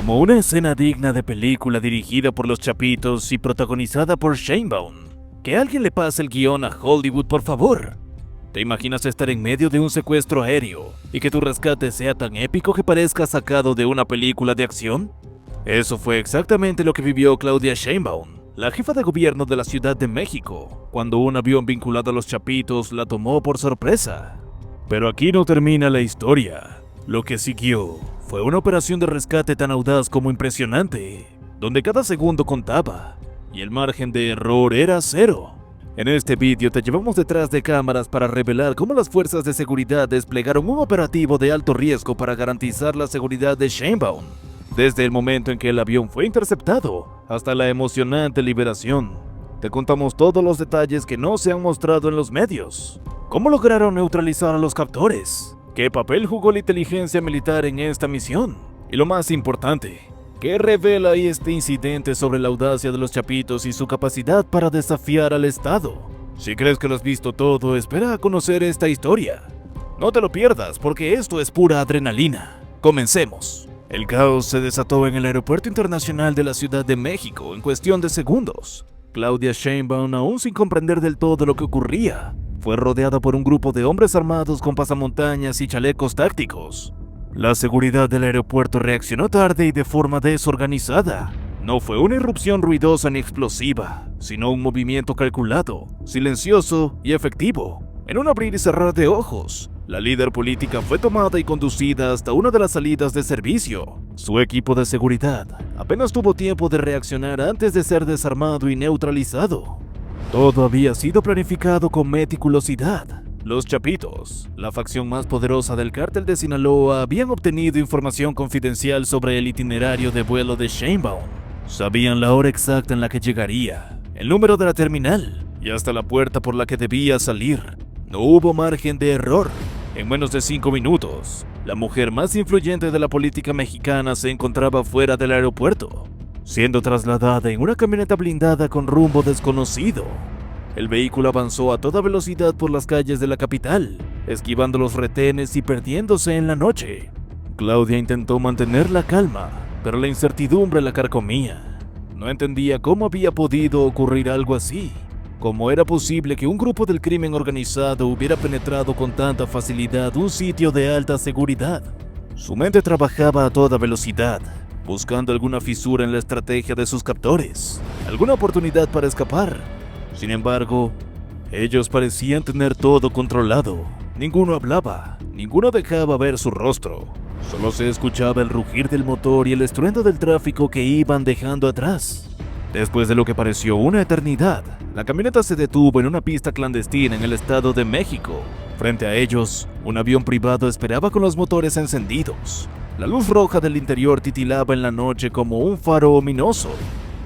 Como una escena digna de película dirigida por los Chapitos y protagonizada por Shanebound. Que alguien le pase el guión a Hollywood, por favor. ¿Te imaginas estar en medio de un secuestro aéreo y que tu rescate sea tan épico que parezca sacado de una película de acción? Eso fue exactamente lo que vivió Claudia Sheinbaum, la jefa de gobierno de la Ciudad de México, cuando un avión vinculado a los Chapitos la tomó por sorpresa. Pero aquí no termina la historia. Lo que siguió fue una operación de rescate tan audaz como impresionante, donde cada segundo contaba y el margen de error era cero. En este vídeo te llevamos detrás de cámaras para revelar cómo las fuerzas de seguridad desplegaron un operativo de alto riesgo para garantizar la seguridad de Sheinbaum, desde el momento en que el avión fue interceptado hasta la emocionante liberación. Te contamos todos los detalles que no se han mostrado en los medios. ¿Cómo lograron neutralizar a los captores? ¿Qué papel jugó la inteligencia militar en esta misión? Y lo más importante, ¿qué revela este incidente sobre la audacia de los Chapitos y su capacidad para desafiar al Estado? Si crees que lo has visto todo, espera a conocer esta historia. No te lo pierdas, porque esto es pura adrenalina. Comencemos. El caos se desató en el Aeropuerto Internacional de la Ciudad de México en cuestión de segundos. Claudia Sheinbaum, aún sin comprender del todo lo que ocurría, fue rodeada por un grupo de hombres armados con pasamontañas y chalecos tácticos. La seguridad del aeropuerto reaccionó tarde y de forma desorganizada. No fue una irrupción ruidosa ni explosiva, sino un movimiento calculado, silencioso y efectivo. En un abrir y cerrar de ojos, la líder política fue tomada y conducida hasta una de las salidas de servicio. Su equipo de seguridad apenas tuvo tiempo de reaccionar antes de ser desarmado y neutralizado. Todo había sido planificado con meticulosidad. Los Chapitos, la facción más poderosa del cártel de Sinaloa, habían obtenido información confidencial sobre el itinerario de vuelo de Sheinbaum. Sabían la hora exacta en la que llegaría, el número de la terminal y hasta la puerta por la que debía salir. No hubo margen de error. En menos de 5 minutos, la mujer más influyente de la política mexicana se encontraba fuera del aeropuerto, siendo trasladada en una camioneta blindada con rumbo desconocido. El vehículo avanzó a toda velocidad por las calles de la capital, esquivando los retenes y perdiéndose en la noche. Claudia intentó mantener la calma, pero la incertidumbre la carcomía. No entendía cómo había podido ocurrir algo así. ¿Cómo era posible que un grupo del crimen organizado hubiera penetrado con tanta facilidad un sitio de alta seguridad? Su mente trabajaba a toda velocidad, buscando alguna fisura en la estrategia de sus captores, alguna oportunidad para escapar. Sin embargo, ellos parecían tener todo controlado. Ninguno hablaba, ninguno dejaba ver su rostro. Solo se escuchaba el rugir del motor y el estruendo del tráfico que iban dejando atrás. Después de lo que pareció una eternidad, la camioneta se detuvo en una pista clandestina en el Estado de México. Frente a ellos, un avión privado esperaba con los motores encendidos. La luz roja del interior titilaba en la noche como un faro ominoso.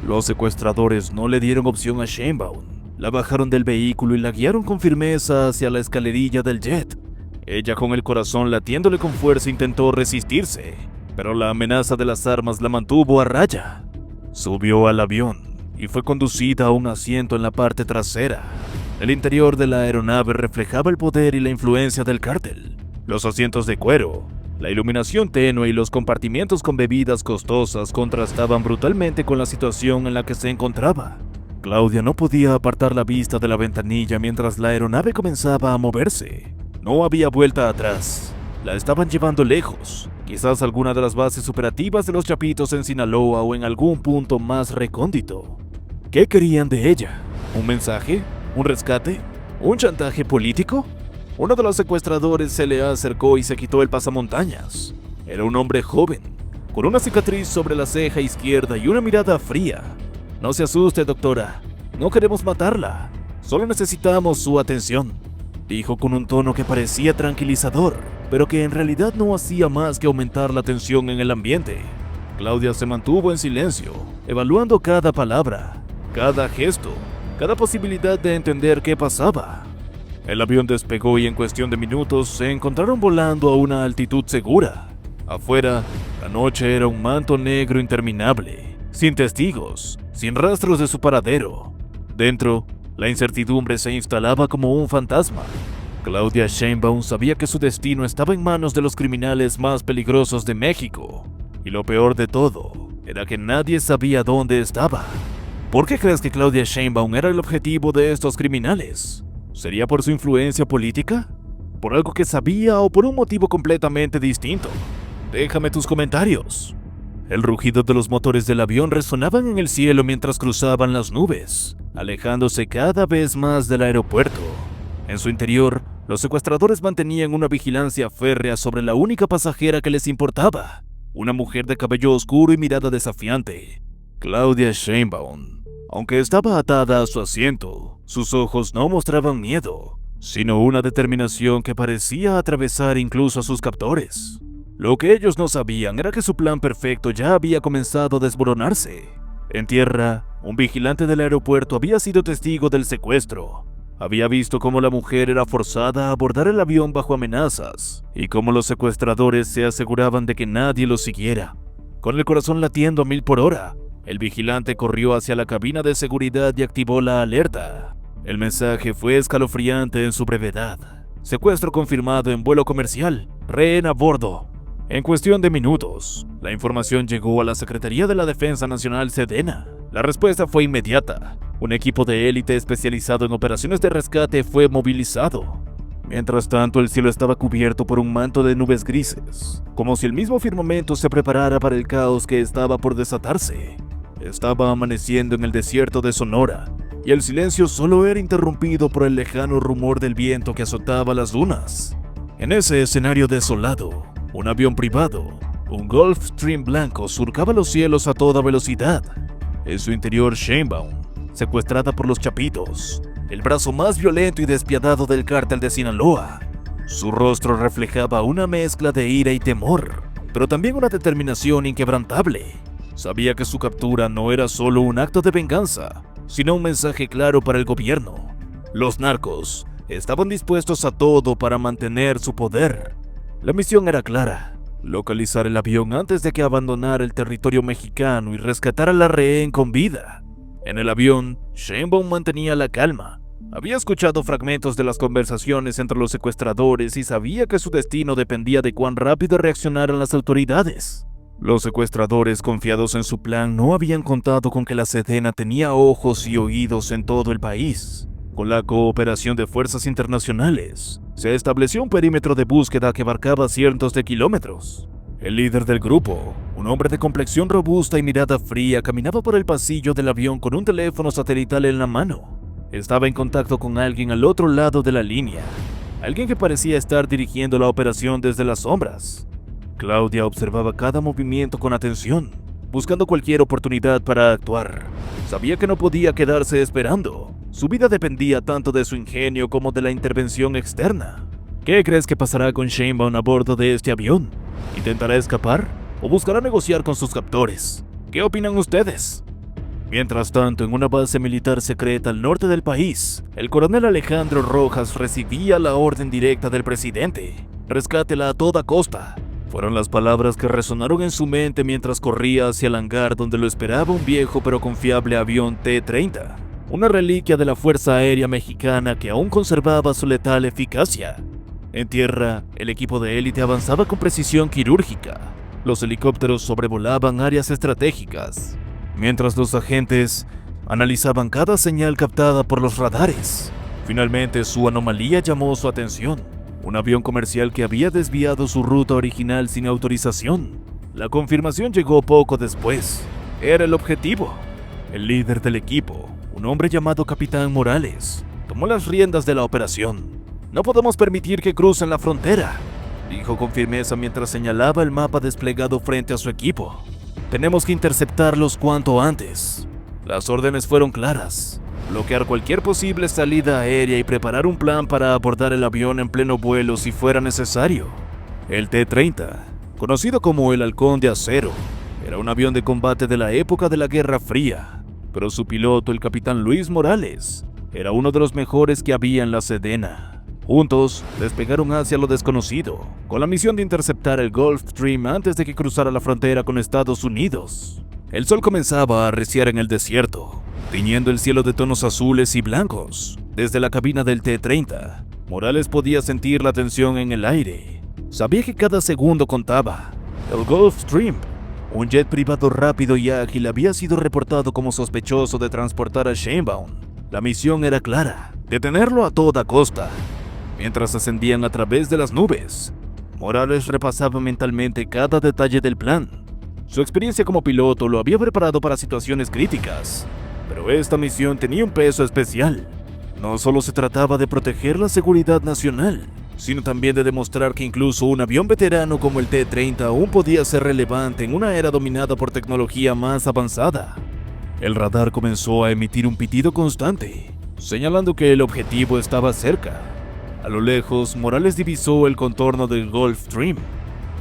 Los secuestradores no le dieron opción a Sheinbaum. La bajaron del vehículo y la guiaron con firmeza hacia la escalerilla del jet. Ella, con el corazón latiéndole con fuerza, intentó resistirse, pero la amenaza de las armas la mantuvo a raya. Subió al avión y fue conducida a un asiento en la parte trasera. El interior de la aeronave reflejaba el poder y la influencia del cártel. Los asientos de cuero, la iluminación tenue y los compartimientos con bebidas costosas contrastaban brutalmente con la situación en la que se encontraba. Claudia no podía apartar la vista de la ventanilla mientras la aeronave comenzaba a moverse. No había vuelta atrás. La estaban llevando lejos, quizás alguna de las bases operativas de los Chapitos en Sinaloa o en algún punto más recóndito. ¿Qué querían de ella? ¿Un mensaje? ¿Un rescate? ¿Un chantaje político? Uno de los secuestradores se le acercó y se quitó el pasamontañas. Era un hombre joven, con una cicatriz sobre la ceja izquierda y una mirada fría. No se asuste, doctora. No queremos matarla. Solo necesitamos su atención, dijo con un tono que parecía tranquilizador, pero que en realidad no hacía más que aumentar la tensión en el ambiente. Claudia se mantuvo en silencio, evaluando cada palabra, cada gesto, cada posibilidad de entender qué pasaba. El avión despegó y en cuestión de minutos se encontraron volando a una altitud segura. Afuera, la noche era un manto negro interminable, sin testigos, sin rastros de su paradero. Dentro, la incertidumbre se instalaba como un fantasma. Claudia Sheinbaum sabía que su destino estaba en manos de los criminales más peligrosos de México, Y lo peor de todo era que nadie sabía dónde estaba. ¿Por qué crees que Claudia Sheinbaum era el objetivo de estos criminales? ¿Sería por su influencia política? ¿Por algo que sabía o por un motivo completamente distinto? Déjame tus comentarios. El rugido de los motores del avión resonaban en el cielo mientras cruzaban las nubes, alejándose cada vez más del aeropuerto. En su interior, los secuestradores mantenían una vigilancia férrea sobre la única pasajera que les importaba, una mujer de cabello oscuro y mirada desafiante, Claudia Sheinbaum. Aunque estaba atada a su asiento, sus ojos no mostraban miedo, sino una determinación que parecía atravesar incluso a sus captores. Lo que ellos no sabían era que su plan perfecto ya había comenzado a desmoronarse. En tierra, un vigilante del aeropuerto había sido testigo del secuestro. Había visto cómo la mujer era forzada a abordar el avión bajo amenazas y cómo los secuestradores se aseguraban de que nadie los siguiera. Con el corazón latiendo a 1000 por hora, el vigilante corrió hacia la cabina de seguridad y activó la alerta. El mensaje fue escalofriante en su brevedad. Secuestro confirmado en vuelo comercial, rehén a bordo. En cuestión de minutos, la información llegó a la Secretaría de la Defensa Nacional Sedena. La respuesta fue inmediata. Un equipo de élite especializado en operaciones de rescate fue movilizado. Mientras tanto, el cielo estaba cubierto por un manto de nubes grises, como si el mismo firmamento se preparara para el caos que estaba por desatarse. Estaba amaneciendo en el desierto de Sonora, y el silencio solo era interrumpido por el lejano rumor del viento que azotaba las dunas. En ese escenario desolado, un avión privado, un Gulfstream blanco, surcaba los cielos a toda velocidad. En su interior, Sheinbaum, secuestrada por los Chapitos, el brazo más violento y despiadado del cártel de Sinaloa. Su rostro reflejaba una mezcla de ira y temor, pero también una determinación inquebrantable. Sabía que su captura no era solo un acto de venganza, sino un mensaje claro para el gobierno. Los narcos estaban dispuestos a todo para mantener su poder. La misión era clara: localizar el avión antes de que abandonara el territorio mexicano y rescatar a la rehén con vida. En el avión, Sheinbaum mantenía la calma. Había escuchado fragmentos de las conversaciones entre los secuestradores y sabía que su destino dependía de cuán rápido reaccionaran las autoridades. Los secuestradores, confiados en su plan, no habían contado con que la Sedena tenía ojos y oídos en todo el país. Con la cooperación de fuerzas internacionales, se estableció un perímetro de búsqueda que abarcaba cientos de kilómetros. El líder del grupo, un hombre de complexión robusta y mirada fría, caminaba por el pasillo del avión con un teléfono satelital en la mano. Estaba en contacto con alguien al otro lado de la línea, alguien que parecía estar dirigiendo la operación desde las sombras. Claudia observaba cada movimiento con atención, buscando cualquier oportunidad para actuar. Sabía que no podía quedarse esperando. Su vida dependía tanto de su ingenio como de la intervención externa. ¿Qué crees que pasará con Sheinbaum a bordo de este avión? ¿Intentará escapar o buscará negociar con sus captores? ¿Qué opinan ustedes? Mientras tanto, en una base militar secreta al norte del país, el coronel Alejandro Rojas recibía la orden directa del presidente: rescátela a toda costa. Fueron las palabras que resonaron en su mente mientras corría hacia el hangar donde lo esperaba un viejo pero confiable avión T-30, una reliquia de la Fuerza Aérea Mexicana que aún conservaba su letal eficacia. En tierra, el equipo de élite avanzaba con precisión quirúrgica. Los helicópteros sobrevolaban áreas estratégicas, mientras los agentes analizaban cada señal captada por los radares. Finalmente, su anomalía llamó su atención: un avión comercial que había desviado su ruta original sin autorización. La confirmación llegó poco después. Era el objetivo. El líder del equipo, un hombre llamado Capitán Morales, tomó las riendas de la operación. «No podemos permitir que crucen la frontera», dijo con firmeza mientras señalaba el mapa desplegado frente a su equipo. «Tenemos que interceptarlos cuanto antes». Las órdenes fueron claras: bloquear cualquier posible salida aérea y preparar un plan para abordar el avión en pleno vuelo si fuera necesario. El T-30, conocido como el Halcón de Acero, era un avión de combate de la época de la Guerra Fría, pero su piloto, el capitán Luis Morales, era uno de los mejores que había en la Sedena. Juntos, despegaron hacia lo desconocido, con la misión de interceptar el Gulfstream antes de que cruzara la frontera con Estados Unidos. El sol comenzaba a arreciar en el desierto, tiñendo el cielo de tonos azules y blancos. Desde la cabina del T-30, Morales podía sentir la tensión en el aire. Sabía que cada segundo contaba. El Gulfstream Un jet privado rápido y ágil había sido reportado como sospechoso de transportar a Shanebound. La misión era clara: detenerlo a toda costa. Mientras ascendían a través de las nubes, Morales repasaba mentalmente cada detalle del plan. Su experiencia como piloto lo había preparado para situaciones críticas, pero esta misión tenía un peso especial. No solo se trataba de proteger la seguridad nacional, sino también de demostrar que incluso un avión veterano como el T-30 aún podía ser relevante en una era dominada por tecnología más avanzada. El radar comenzó a emitir un pitido constante, señalando que el objetivo estaba cerca. A lo lejos, Morales divisó el contorno del Gulfstream,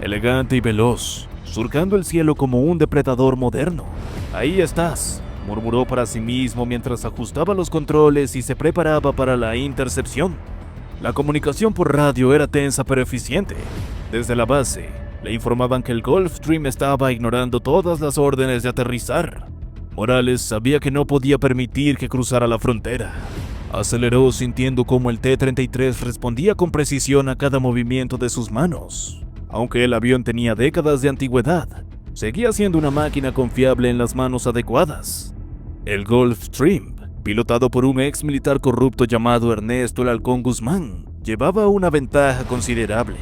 elegante y veloz, surcando el cielo como un depredador moderno. «Ahí estás», murmuró para sí mismo mientras ajustaba los controles y se preparaba para la intercepción. La comunicación por radio era tensa pero eficiente. Desde la base, le informaban que el Gulfstream estaba ignorando todas las órdenes de aterrizar. Morales sabía que no podía permitir que cruzara la frontera. Aceleró sintiendo cómo el T-33 respondía con precisión a cada movimiento de sus manos. Aunque el avión tenía décadas de antigüedad, seguía siendo una máquina confiable en las manos adecuadas. El Gulfstream, pilotado por un ex militar corrupto llamado Ernesto el Halcón Guzmán, llevaba una ventaja considerable.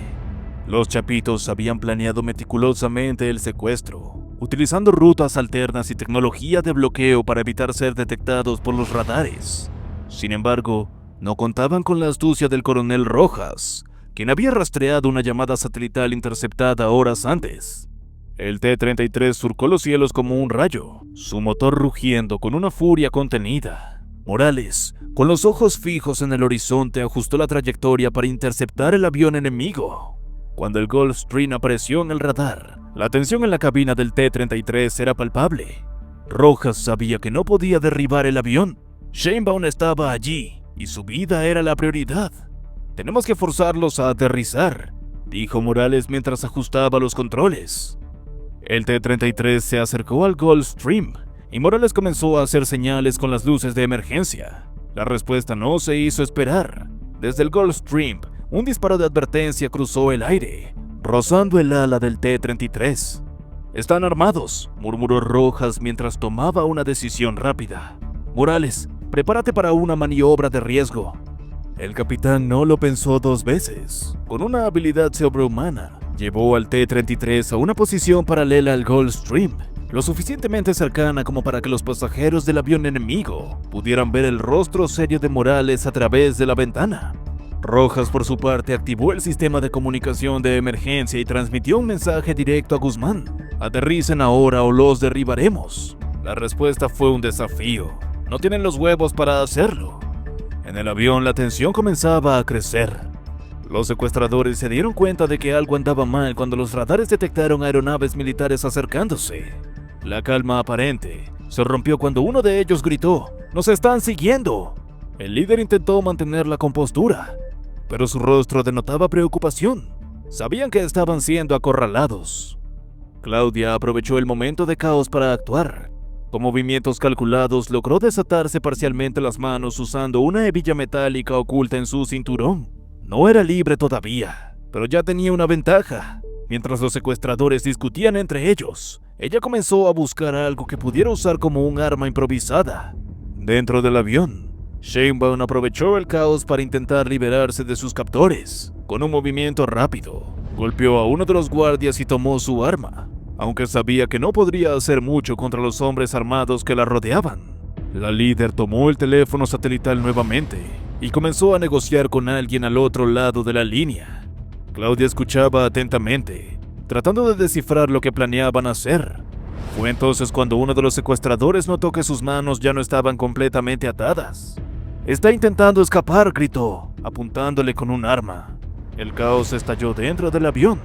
Los chapitos habían planeado meticulosamente el secuestro, utilizando rutas alternas y tecnología de bloqueo para evitar ser detectados por los radares. Sin embargo, no contaban con la astucia del coronel Rojas, quien había rastreado una llamada satelital interceptada horas antes. El T-33 surcó los cielos como un rayo, su motor rugiendo con una furia contenida. Morales, con los ojos fijos en el horizonte, ajustó la trayectoria para interceptar el avión enemigo. Cuando el Gulfstream apareció en el radar, la tensión en la cabina del T-33 era palpable. Rojas sabía que no podía derribar el avión. Shanebound estaba allí, y su vida era la prioridad. «Tenemos que forzarlos a aterrizar», dijo Morales mientras ajustaba los controles. El T-33 se acercó al Gulfstream, y Morales comenzó a hacer señales con las luces de emergencia. La respuesta no se hizo esperar. Desde el Gulfstream, un disparo de advertencia cruzó el aire, rozando el ala del T-33. «Están armados», murmuró Rojas mientras tomaba una decisión rápida. «Morales, prepárate para una maniobra de riesgo». El capitán no lo pensó dos veces. Con una habilidad sobrehumana, llevó al T-33 a una posición paralela al Gulfstream, lo suficientemente cercana como para que los pasajeros del avión enemigo pudieran ver el rostro serio de Morales a través de la ventana. Rojas, por su parte, activó el sistema de comunicación de emergencia y transmitió un mensaje directo a Guzmán: «Aterricen ahora o los derribaremos». La respuesta fue un desafío. «No tienen los huevos para hacerlo». En el avión la tensión comenzaba a crecer. Los secuestradores se dieron cuenta de que algo andaba mal cuando los radares detectaron aeronaves militares acercándose. La calma aparente se rompió cuando uno de ellos gritó: «¡Nos están siguiendo!». El líder intentó mantener la compostura, pero su rostro denotaba preocupación. Sabían que estaban siendo acorralados. Claudia aprovechó el momento de caos para actuar. Con movimientos calculados logró desatarse parcialmente las manos usando una hebilla metálica oculta en su cinturón. No era libre todavía, pero ya tenía una ventaja. Mientras los secuestradores discutían entre ellos, ella comenzó a buscar algo que pudiera usar como un arma improvisada. Dentro del avión, Shanebound aprovechó el caos para intentar liberarse de sus captores. Con un movimiento rápido, golpeó a uno de los guardias y tomó su arma, aunque sabía que no podría hacer mucho contra los hombres armados que la rodeaban. La líder tomó el teléfono satelital nuevamente y comenzó a negociar con alguien al otro lado de la línea. Claudia escuchaba atentamente, tratando de descifrar lo que planeaban hacer. Fue entonces cuando uno de los secuestradores notó que sus manos ya no estaban completamente atadas. «Está intentando escapar», gritó, apuntándole con un arma. El caos estalló dentro del avión.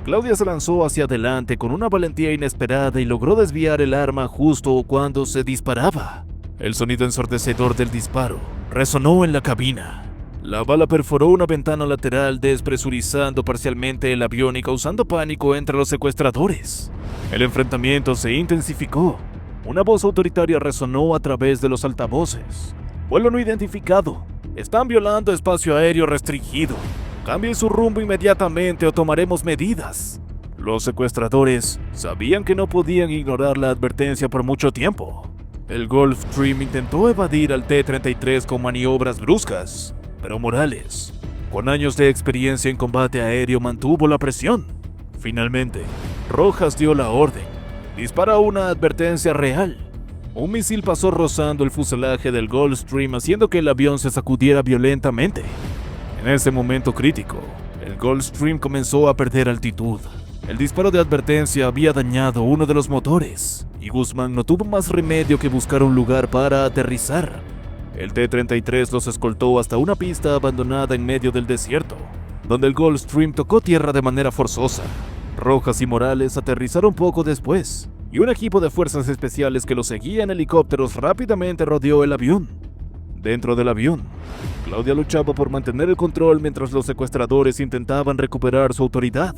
Claudia se lanzó hacia adelante con una valentía inesperada y logró desviar el arma justo cuando se disparaba. El sonido ensordecedor del disparo resonó en la cabina. La bala perforó una ventana lateral, despresurizando parcialmente el avión y causando pánico entre los secuestradores. El enfrentamiento se intensificó. Una voz autoritaria resonó a través de los altavoces. «Vuelo no identificado. Están violando espacio aéreo restringido. Cambie su rumbo inmediatamente o tomaremos medidas». Los secuestradores sabían que no podían ignorar la advertencia por mucho tiempo. El Gulfstream intentó evadir al T-33 con maniobras bruscas, pero Morales, con años de experiencia en combate aéreo, mantuvo la presión. Finalmente, Rojas dio la orden. Dispara una advertencia real. Un misil pasó rozando el fuselaje del Gulfstream, haciendo que el avión se sacudiera violentamente. En ese momento crítico, el Gulfstream comenzó a perder altitud. El disparo de advertencia había dañado uno de los motores, y Guzmán no tuvo más remedio que buscar un lugar para aterrizar. El T-33 los escoltó hasta una pista abandonada en medio del desierto, donde el Gulfstream tocó tierra de manera forzosa. Rojas y Morales aterrizaron poco después, y un equipo de fuerzas especiales que los seguía en helicópteros rápidamente rodeó el avión. Dentro del avión, Claudia luchaba por mantener el control mientras los secuestradores intentaban recuperar su autoridad.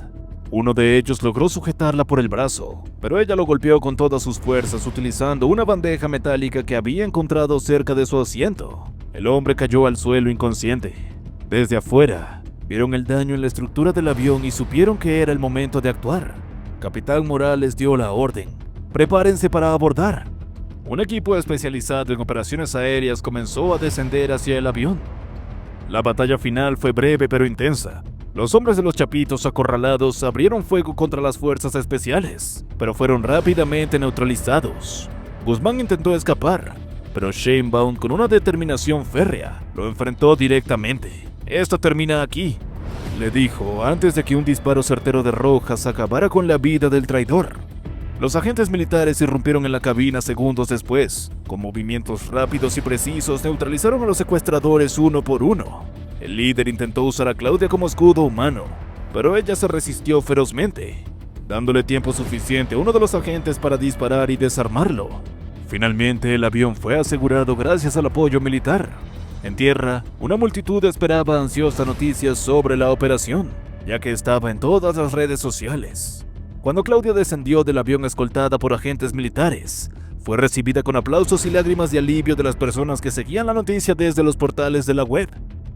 Uno de ellos logró sujetarla por el brazo, pero ella lo golpeó con todas sus fuerzas utilizando una bandeja metálica que había encontrado cerca de su asiento. El hombre cayó al suelo inconsciente. Desde afuera, vieron el daño en la estructura del avión y supieron que era el momento de actuar. Capitán Morales dio la orden: prepárense para abordar. Un equipo especializado en operaciones aéreas comenzó a descender hacia el avión. La batalla final fue breve pero intensa. Los hombres de los Chapitos acorralados abrieron fuego contra las fuerzas especiales, pero fueron rápidamente neutralizados. Guzmán intentó escapar, pero Sheinbaum, con una determinación férrea, lo enfrentó directamente. «Esto termina aquí», le dijo antes de que un disparo certero de Rojas acabara con la vida del traidor. Los agentes militares irrumpieron en la cabina segundos después. Con movimientos rápidos y precisos neutralizaron a los secuestradores uno por uno. El líder intentó usar a Claudia como escudo humano, pero ella se resistió ferozmente, dándole tiempo suficiente a uno de los agentes para disparar y desarmarlo. Finalmente, el avión fue asegurado gracias al apoyo militar. En tierra, una multitud esperaba ansiosa noticias sobre la operación, ya que estaba en todas las redes sociales. Cuando Claudia descendió del avión escoltada por agentes militares, fue recibida con aplausos y lágrimas de alivio de las personas que seguían la noticia desde los portales de la web.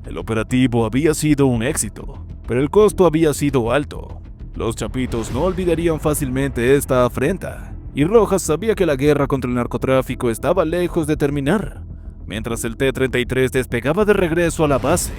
El operativo había sido un éxito, pero el costo había sido alto. Los Chapitos no olvidarían fácilmente esta afrenta, y Rojas sabía que la guerra contra el narcotráfico estaba lejos de terminar. Mientras el T-33 despegaba de regreso a la base,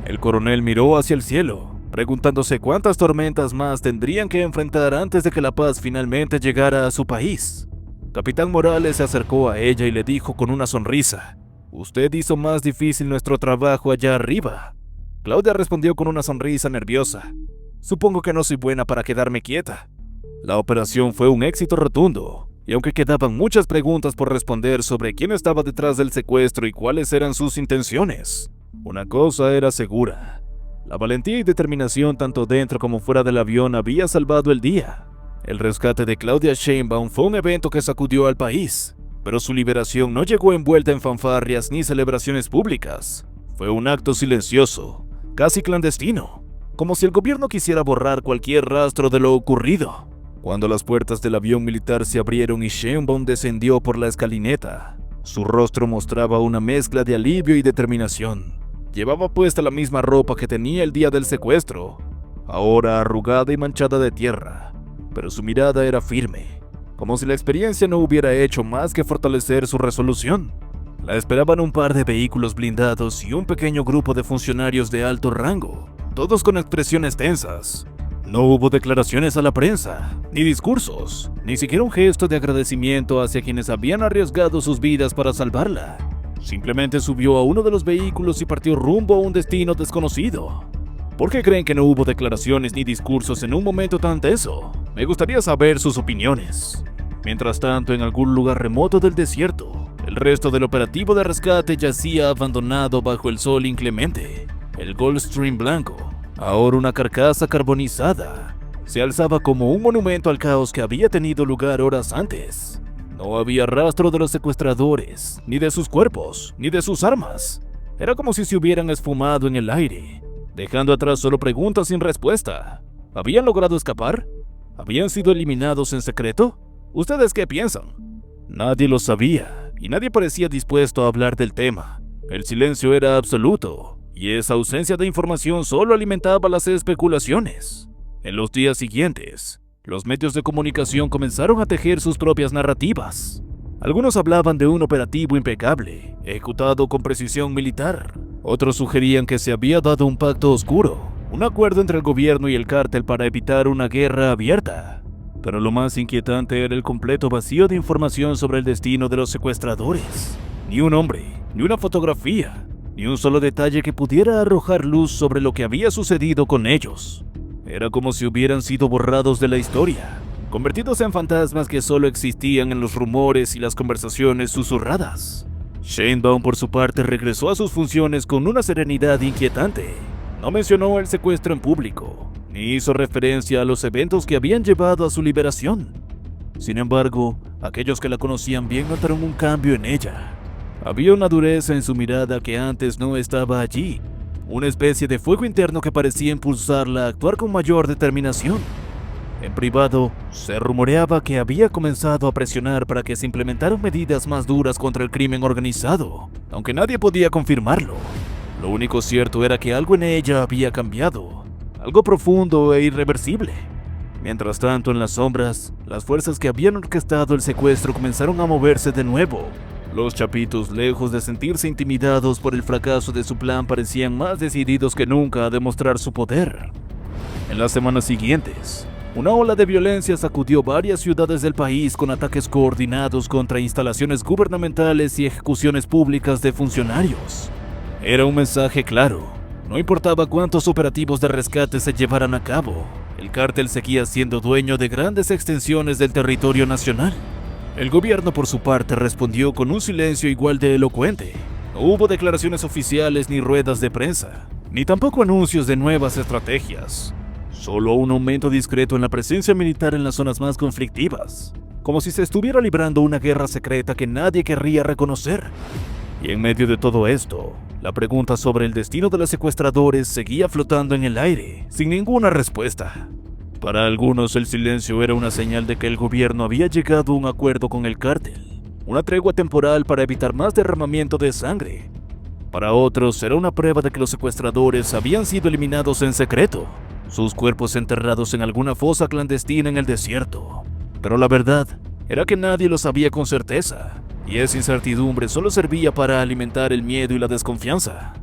el coronel miró hacia el cielo, preguntándose cuántas tormentas más tendrían que enfrentar antes de que la paz finalmente llegara a su país. Capitán Morales se acercó a ella y le dijo con una sonrisa: «Usted hizo más difícil nuestro trabajo allá arriba». Claudia respondió con una sonrisa nerviosa: «Supongo que no soy buena para quedarme quieta». La operación fue un éxito rotundo, y aunque quedaban muchas preguntas por responder sobre quién estaba detrás del secuestro y cuáles eran sus intenciones, una cosa era segura: la valentía y determinación tanto dentro como fuera del avión había salvado el día. El rescate de Claudia Sheinbaum fue un evento que sacudió al país, pero su liberación no llegó envuelta en fanfarrias ni celebraciones públicas. Fue un acto silencioso, casi clandestino, como si el gobierno quisiera borrar cualquier rastro de lo ocurrido. Cuando las puertas del avión militar se abrieron y Sheinbaum descendió por la escalinata, su rostro mostraba una mezcla de alivio y determinación. Llevaba puesta la misma ropa que tenía el día del secuestro, ahora arrugada y manchada de tierra, pero su mirada era firme, como si la experiencia no hubiera hecho más que fortalecer su resolución. La esperaban un par de vehículos blindados y un pequeño grupo de funcionarios de alto rango, todos con expresiones tensas. No hubo declaraciones a la prensa, ni discursos, ni siquiera un gesto de agradecimiento hacia quienes habían arriesgado sus vidas para salvarla. Simplemente subió a uno de los vehículos y partió rumbo a un destino desconocido. ¿Por qué creen que no hubo declaraciones ni discursos en un momento tan tenso? Me gustaría saber sus opiniones. Mientras tanto, en algún lugar remoto del desierto, el resto del operativo de rescate yacía abandonado bajo el sol inclemente. El Gulfstream blanco, ahora una carcasa carbonizada, se alzaba como un monumento al caos que había tenido lugar horas antes. No había rastro de los secuestradores, ni de sus cuerpos, ni de sus armas. Era como si se hubieran esfumado en el aire, dejando atrás solo preguntas sin respuesta. ¿Habían logrado escapar? ¿Habían sido eliminados en secreto? ¿Ustedes qué piensan? Nadie lo sabía, y nadie parecía dispuesto a hablar del tema. El silencio era absoluto, y esa ausencia de información solo alimentaba las especulaciones. En los días siguientes, Los medios de comunicación comenzaron a tejer sus propias narrativas. Algunos hablaban de un operativo impecable, ejecutado con precisión militar. Otros sugerían que se había dado un pacto oscuro, un acuerdo entre el gobierno y el cártel para evitar una guerra abierta. Pero lo más inquietante era el completo vacío de información sobre el destino de los secuestradores. Ni un nombre, ni una fotografía, ni un solo detalle que pudiera arrojar luz sobre lo que había sucedido con ellos. Era como si hubieran sido borrados de la historia, convertidos en fantasmas que solo existían en los rumores y las conversaciones susurradas. Sheinbaum, por su parte, regresó a sus funciones con una serenidad inquietante. No mencionó el secuestro en público, ni hizo referencia a los eventos que habían llevado a su liberación. Sin embargo, aquellos que la conocían bien notaron un cambio en ella. Había una dureza en su mirada que antes no estaba allí, una especie de fuego interno que parecía impulsarla a actuar con mayor determinación. En privado, se rumoreaba que había comenzado a presionar para que se implementaran medidas más duras contra el crimen organizado, aunque nadie podía confirmarlo. Lo único cierto era que algo en ella había cambiado, algo profundo e irreversible. Mientras tanto, en las sombras, las fuerzas que habían orquestado el secuestro comenzaron a moverse de nuevo. Los chapitos, lejos de sentirse intimidados por el fracaso de su plan, parecían más decididos que nunca a demostrar su poder. En las semanas siguientes, una ola de violencia sacudió varias ciudades del país con ataques coordinados contra instalaciones gubernamentales y ejecuciones públicas de funcionarios. Era un mensaje claro: no importaba cuántos operativos de rescate se llevaran a cabo, el cártel seguía siendo dueño de grandes extensiones del territorio nacional. El gobierno, por su parte, respondió con un silencio igual de elocuente. No hubo declaraciones oficiales ni ruedas de prensa, ni tampoco anuncios de nuevas estrategias. Solo un aumento discreto en la presencia militar en las zonas más conflictivas, como si se estuviera librando una guerra secreta que nadie querría reconocer. Y en medio de todo esto, la pregunta sobre el destino de los secuestradores seguía flotando en el aire, sin ninguna respuesta. Para algunos, el silencio era una señal de que el gobierno había llegado a un acuerdo con el cártel, una tregua temporal para evitar más derramamiento de sangre. Para otros, era una prueba de que los secuestradores habían sido eliminados en secreto, sus cuerpos enterrados en alguna fosa clandestina en el desierto. Pero la verdad era que nadie lo sabía con certeza, y esa incertidumbre solo servía para alimentar el miedo y la desconfianza.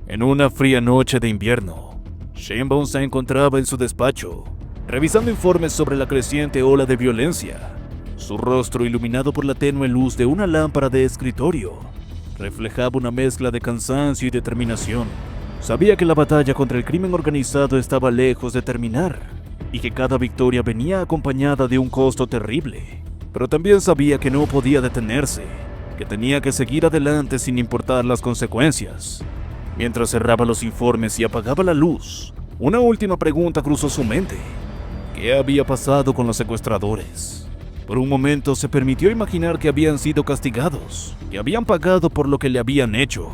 En una fría noche de invierno, Sheinbaum se encontraba en su despacho, revisando informes sobre la creciente ola de violencia. Su rostro, iluminado por la tenue luz de una lámpara de escritorio, reflejaba una mezcla de cansancio y determinación. Sabía que la batalla contra el crimen organizado estaba lejos de terminar, y que cada victoria venía acompañada de un costo terrible. Pero también sabía que no podía detenerse, que tenía que seguir adelante sin importar las consecuencias. Mientras cerraba los informes y apagaba la luz, una última pregunta cruzó su mente: ¿qué había pasado con los secuestradores? Por un momento se permitió imaginar que habían sido castigados, que habían pagado por lo que le habían hecho.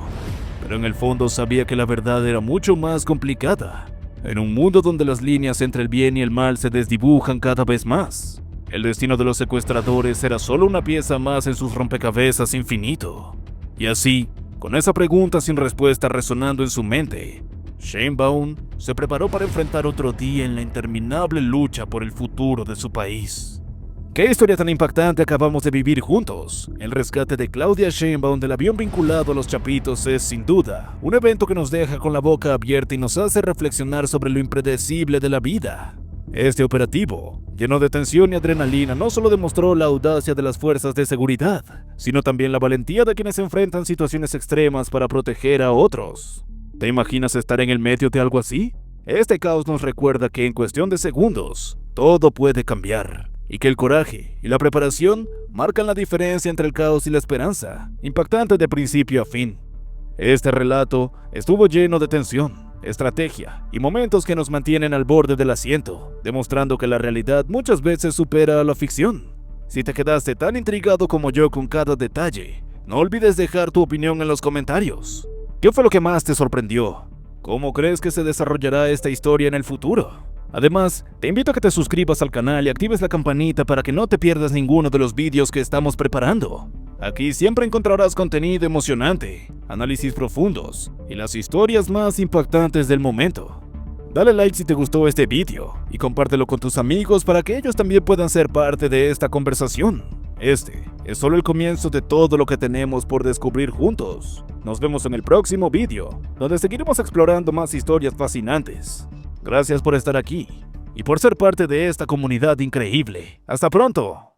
Pero en el fondo sabía que la verdad era mucho más complicada. En un mundo donde las líneas entre el bien y el mal se desdibujan cada vez más, el destino de los secuestradores era solo una pieza más en sus rompecabezas infinito. Y así, con esa pregunta sin respuesta resonando en su mente, Sheinbaum se preparó para enfrentar otro día en la interminable lucha por el futuro de su país. ¿Qué historia tan impactante acabamos de vivir juntos? El rescate de Claudia Sheinbaum del avión vinculado a los Chapitos es, sin duda, un evento que nos deja con la boca abierta y nos hace reflexionar sobre lo impredecible de la vida. Este operativo, lleno de tensión y adrenalina, no solo demostró la audacia de las fuerzas de seguridad, sino también la valentía de quienes enfrentan situaciones extremas para proteger a otros. ¿Te imaginas estar en el medio de algo así? Este caos nos recuerda que en cuestión de segundos, todo puede cambiar, y que el coraje y la preparación marcan la diferencia entre el caos y la esperanza, impactante de principio a fin. Este relato estuvo lleno de tensión, estrategia y momentos que nos mantienen al borde del asiento, demostrando que la realidad muchas veces supera a la ficción. Si te quedaste tan intrigado como yo con cada detalle, no olvides dejar tu opinión en los comentarios. ¿Qué fue lo que más te sorprendió? ¿Cómo crees que se desarrollará esta historia en el futuro? Además, te invito a que te suscribas al canal y actives la campanita para que no te pierdas ninguno de los vídeos que estamos preparando. Aquí siempre encontrarás contenido emocionante, análisis profundos y las historias más impactantes del momento. Dale like si te gustó este vídeo y compártelo con tus amigos para que ellos también puedan ser parte de esta conversación. Este es solo el comienzo de todo lo que tenemos por descubrir juntos. Nos vemos en el próximo vídeo, donde seguiremos explorando más historias fascinantes. Gracias por estar aquí y por ser parte de esta comunidad increíble. ¡Hasta pronto!